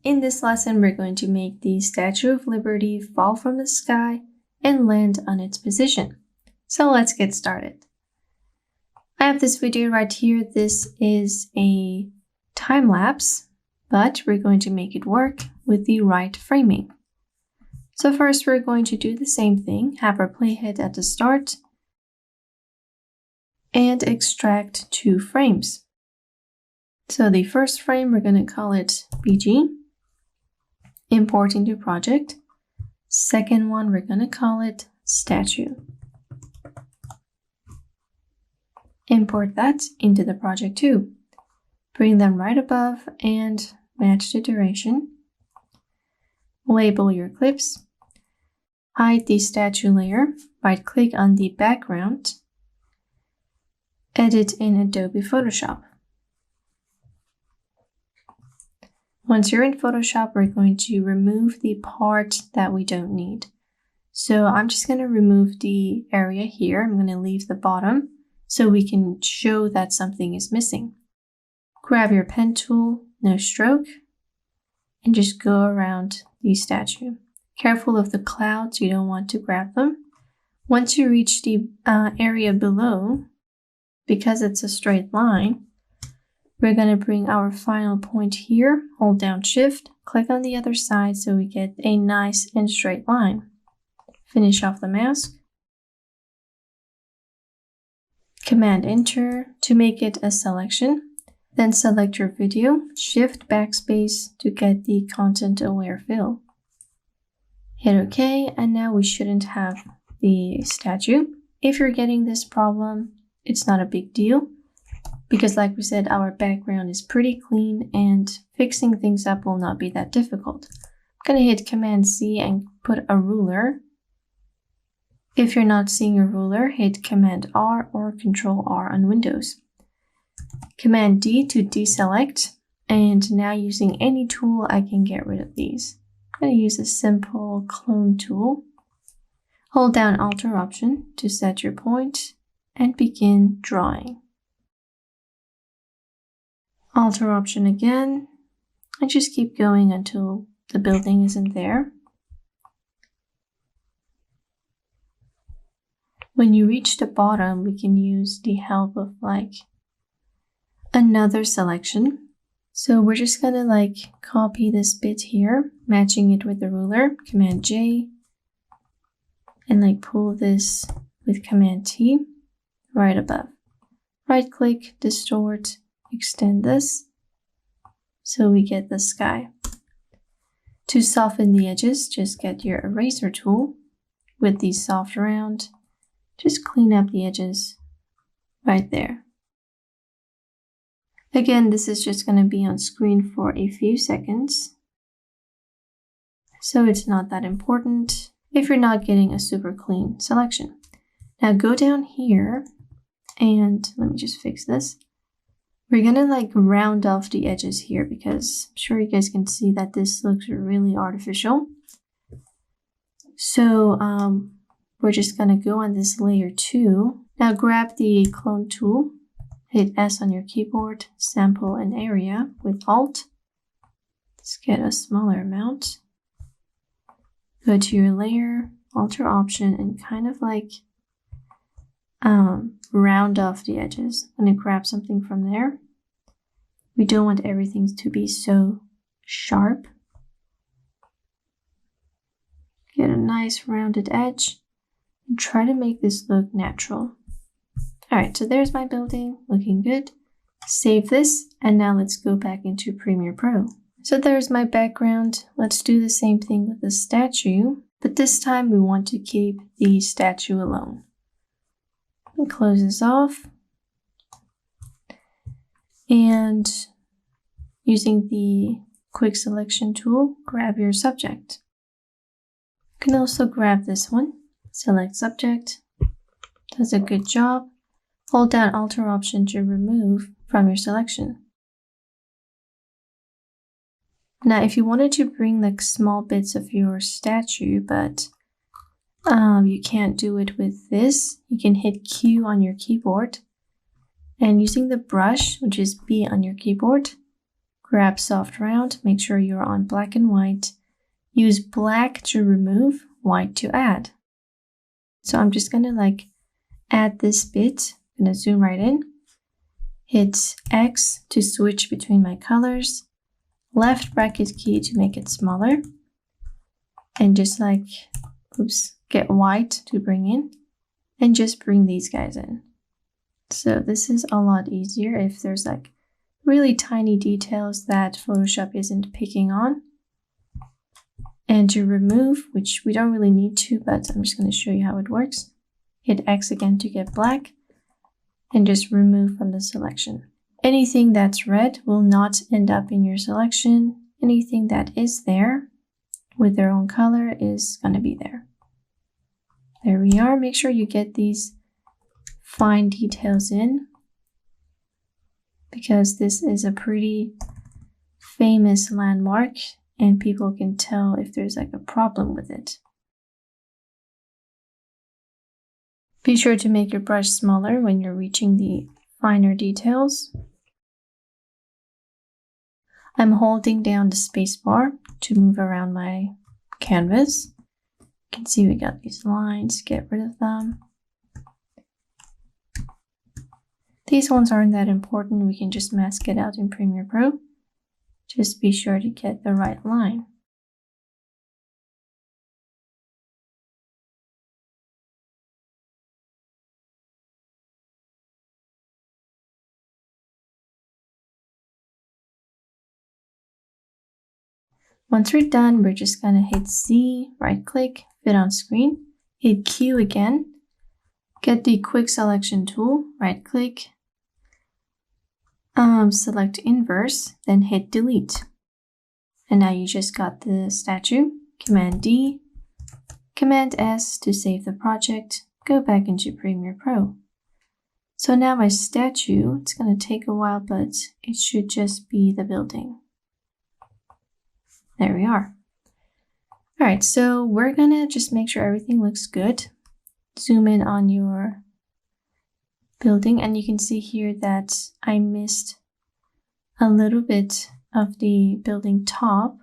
In this lesson, we're going to make the Statue of Liberty fall from the sky and land on its position. So let's get started. I have this video right here. This is a time lapse, but we're going to make it work with the right framing. So first, we're going to do the same thing, have our playhead at the start, and extract 2 frames. So the first frame, we're going to call it BG. Import into project. Second one, we're going to call it statue. Import that into the project too. Bring them right above and match the duration. Label your clips. Hide the statue layer. Right click on the background. Edit in Adobe Photoshop. Once you're in Photoshop, we're going to remove the part that we don't need. So I'm just going to remove the area here. I'm going to leave the bottom so we can show that something is missing. Grab your pen tool, no stroke, and just go around the statue. Careful of the clouds, you don't want to grab them. Once you reach the area below, because it's a straight line, we're going to bring our final point here, hold down Shift, click on the other side so we get a nice and straight line. Finish off the mask. Command Enter to make it a selection. Then select your video, Shift Backspace to get the content aware fill. Hit OK, and now we shouldn't have the statue. If you're getting this problem, it's not a big deal, because like we said, our background is pretty clean and fixing things up will not be that difficult. I'm going to hit Command C and put a ruler. If you're not seeing a ruler, hit Command R or Control R on Windows. Command D to deselect, and now using any tool I can get rid of these. I'm going to use a simple clone tool. Hold down Alt or Option to set your point and begin drawing. Alt or Option again, and just keep going until the building isn't there. When you reach the bottom, we can use the help of like another selection. So we're just gonna like copy this bit here, matching it with the ruler, Command J, and like pull this with Command T right above. Right click, distort, extend this so we get the sky. To soften the edges, just get your eraser tool with the soft round. Just clean up the edges right there. Again, this is just going to be on screen for a few seconds, so it's not that important if you're not getting a super clean selection. Now go down here and let me just fix this. We're going to like round off the edges here because I'm sure you guys can see that this looks really artificial. So we're just going to go on this layer 2. Now grab the clone tool, hit S on your keyboard, sample an area with Alt. Let's get a smaller amount. Go to your layer, Alt or Option, and kind of like round off the edges. I'm going to grab something from there. We don't want everything to be so sharp. Get a nice rounded edge and try to make this look natural. Alright, so there's my building, looking good. Save this, and now let's go back into Premiere Pro. So there's my background. Let's do the same thing with the statue, but this time we want to keep the statue alone. And close this off. And using the quick selection tool, grab your subject. You can also grab this one, select subject. Does a good job. Hold down Alt or Option to remove from your selection. Now, if you wanted to bring like small bits of your statue, but you can't do it with this, you can hit Q on your keyboard and using the brush, which is B on your keyboard, grab soft round, make sure you're on black and white. Use black to remove, white to add. So I'm just gonna like add this bit. I'm gonna zoom right in. Hit X to switch between my colors. Left bracket key to make it smaller. And just like, oops, get white to bring in. And just bring these guys in. So this is a lot easier if there's like really tiny details that Photoshop isn't picking on. And to remove, which we don't really need to, but I'm just going to show you how it works. Hit X again to get black and just remove from the selection. Anything that's red will not end up in your selection. Anything that is there with their own color is going to be there. There we are. Make sure you get these fine details in because this is a pretty famous landmark and people can tell if there's like a problem with it. Be sure to make your brush smaller when you're reaching the finer details. I'm holding down the space bar to move around my canvas. You can see we got these lines, get rid of them. These ones aren't that important, we can just mask it out in Premiere Pro. Just be sure to get the right line. Once we're done, we're just gonna hit Z, right click, fit on screen, hit Q again, get the quick selection tool, right click, select inverse, then hit delete. And now you just got the statue. Command D, Command S to save the project, go back into Premiere Pro. So now my statue, it's gonna take a while, but it should just be the building. There we are. All right, so we're gonna just make sure everything looks good. Zoom in on your building and you can see here that I missed a little bit of the building top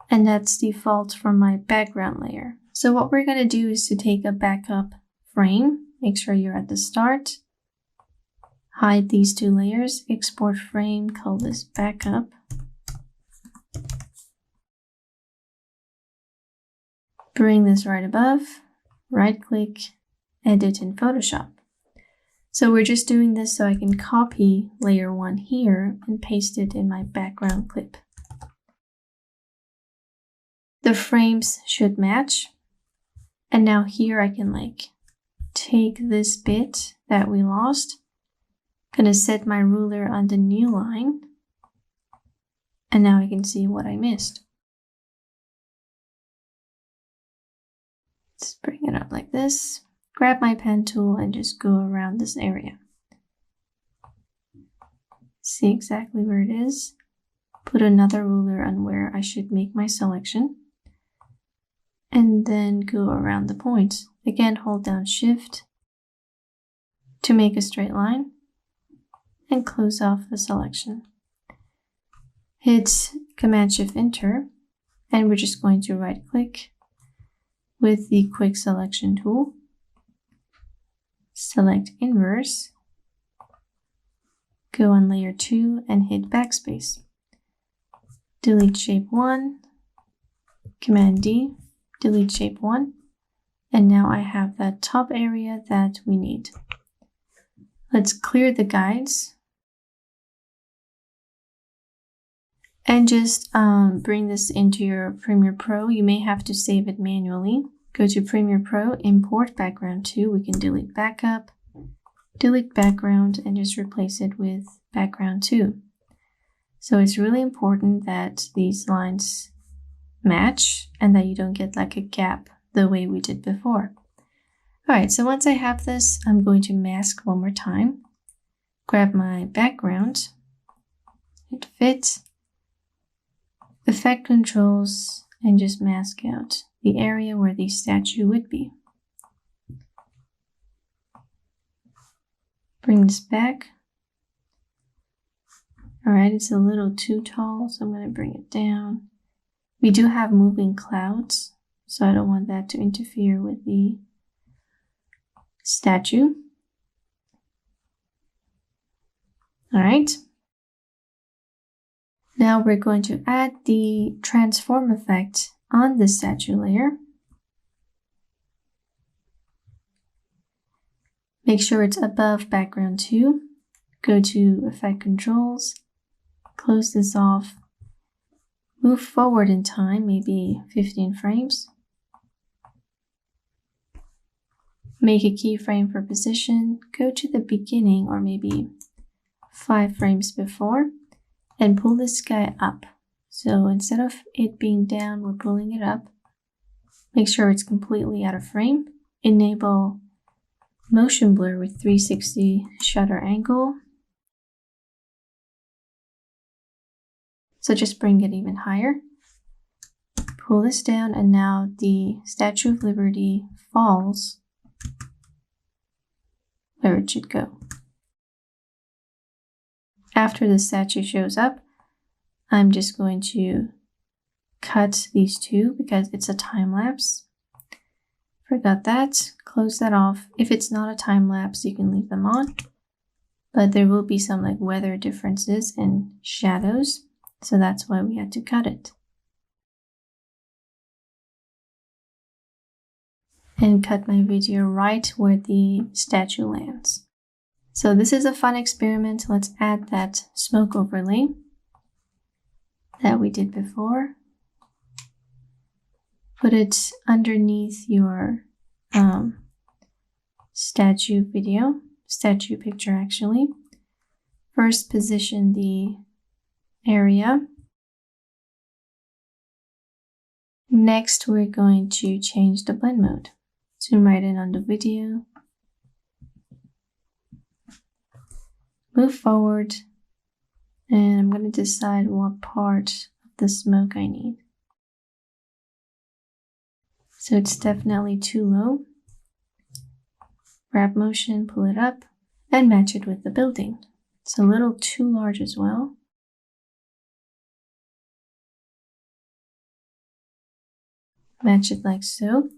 and that's the fault from my background layer. So what we're gonna do is to take a backup frame, make sure you're at the start, hide these two layers, export frame, call this backup. Bring this right above, right click, edit in Photoshop. So we're just doing this so I can copy layer 1 here and paste it in my background clip. The frames should match. And now here I can like take this bit that we lost, gonna set my ruler on the new line, and now I can see what I missed. Let's bring it up like this. Grab my pen tool and just go around this area. See exactly where it is. Put another ruler on where I should make my selection. And then go around the point. Again, hold down Shift to make a straight line and close off the selection. Hit Command Shift Enter and we're just going to right click with the quick selection tool. Select inverse, go on layer 2 and hit backspace. Delete shape 1, Command D, delete shape 1, and now I have that top area that we need. Let's clear the guides and just bring this into your Premiere Pro. You may have to save it manually. Go to Premiere Pro, import background 2. We can delete backup, delete background, and just replace it with background 2. So it's really important that these lines match and that you don't get like a gap the way we did before. All right, so once I have this, I'm going to mask one more time. Grab my background, hit fit, effect controls, and just mask out the area where the statue would be. Bring this back. Alright, it's a little too tall, so I'm going to bring it down. We do have moving clouds, so I don't want that to interfere with the statue. Alright. Now we're going to add the transform effect on the statue layer. Make sure it's above background 2. Go to Effect Controls, close this off, move forward in time, maybe 15 frames. Make a keyframe for position, go to the beginning or maybe 5 frames before, and pull this guy up. So instead of it being down, we're pulling it up. Make sure it's completely out of frame. Enable motion blur with 360 shutter angle. So just bring it even higher. Pull this down, and now the Statue of Liberty falls where it should go. After the statue shows up, I'm just going to cut these two because it's a time lapse. Forgot that. Close that off. If it's not a time lapse, you can leave them on, but there will be some like weather differences and shadows, so that's why we had to cut it. And cut my video right where the statue lands. So this is a fun experiment. Let's add that smoke overlay that we did before. Put it underneath your statue picture actually. First position the area. Next we're going to change the blend mode. Zoom right in on the video. Move forward, and I'm going to decide what part of the smoke I need. So it's definitely too low. Grab motion, pull it up, and match it with the building. It's a little too large as well. Match it like so,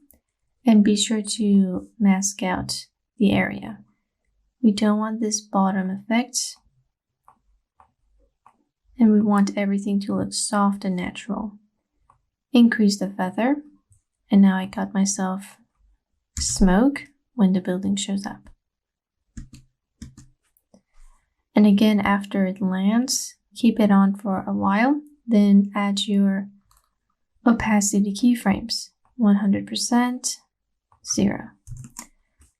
and be sure to mask out the area. We don't want this bottom effect, and we want everything to look soft and natural. Increase the feather, and now I got myself smoke when the building shows up. And again, after it lands, keep it on for a while, then add your opacity keyframes, 100%, 0.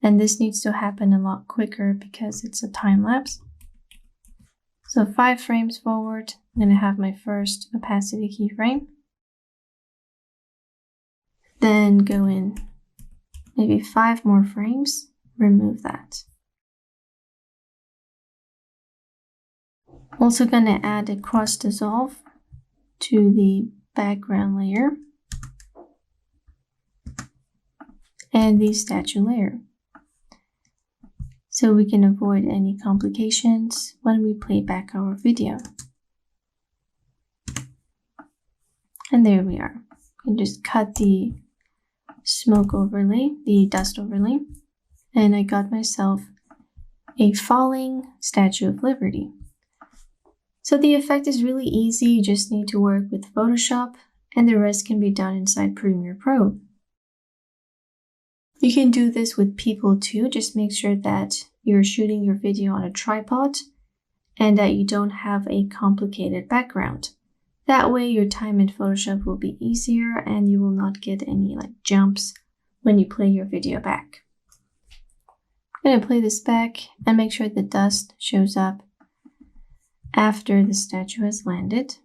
And this needs to happen a lot quicker because it's a time lapse. So 5 frames forward, I'm going to have my first opacity keyframe. Then go in maybe 5 more frames, remove that. Also going to add a cross dissolve to the background layer and the statue layer, so we can avoid any complications when we play back our video. And there we are. You can just cut the smoke overlay, the dust overlay, and I got myself a falling Statue of Liberty. So the effect is really easy. You just need to work with Photoshop, and the rest can be done inside Premiere Pro. You can do this with people too. Just make sure that you're shooting your video on a tripod and that you don't have a complicated background. That way your time in Photoshop will be easier and you will not get any jumps when you play your video back. I'm going to play this back and make sure the dust shows up after the statue has landed.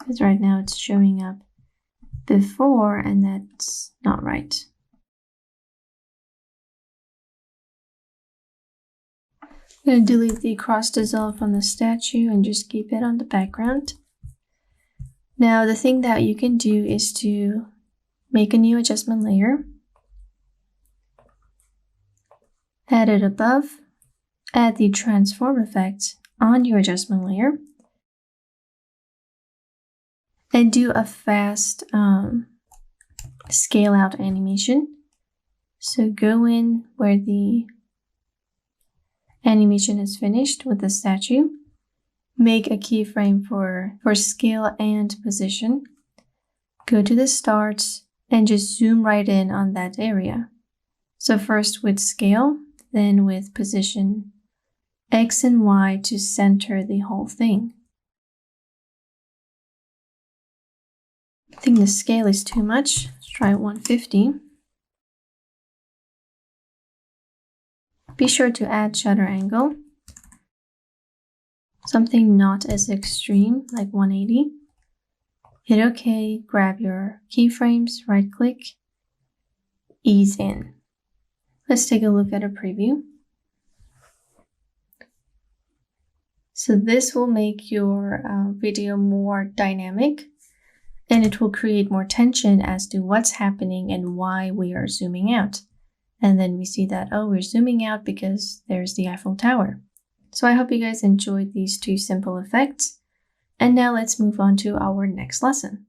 Because right now it's showing up before, and that's not right. I'm going to delete the cross dissolve from the statue and just keep it on the background. Now the thing that you can do is to make a new adjustment layer, add it above, add the transform effect on your adjustment layer and do a fast scale out animation. So go in where the animation is finished with the statue. Make a keyframe for scale and position. Go to the start and just zoom right in on that area. So first with scale, then with position X and Y to center the whole thing. I think the scale is too much. Let's try 150. Be sure to add shutter angle. Something not as extreme, like 180. Hit OK, grab your keyframes, right click, ease in. Let's take a look at a preview. So this will make your video more dynamic, and it will create more tension as to what's happening and why we are zooming out. And then we see that, oh, we're zooming out because there's the Eiffel Tower. So I hope you guys enjoyed these two simple effects. And now let's move on to our next lesson.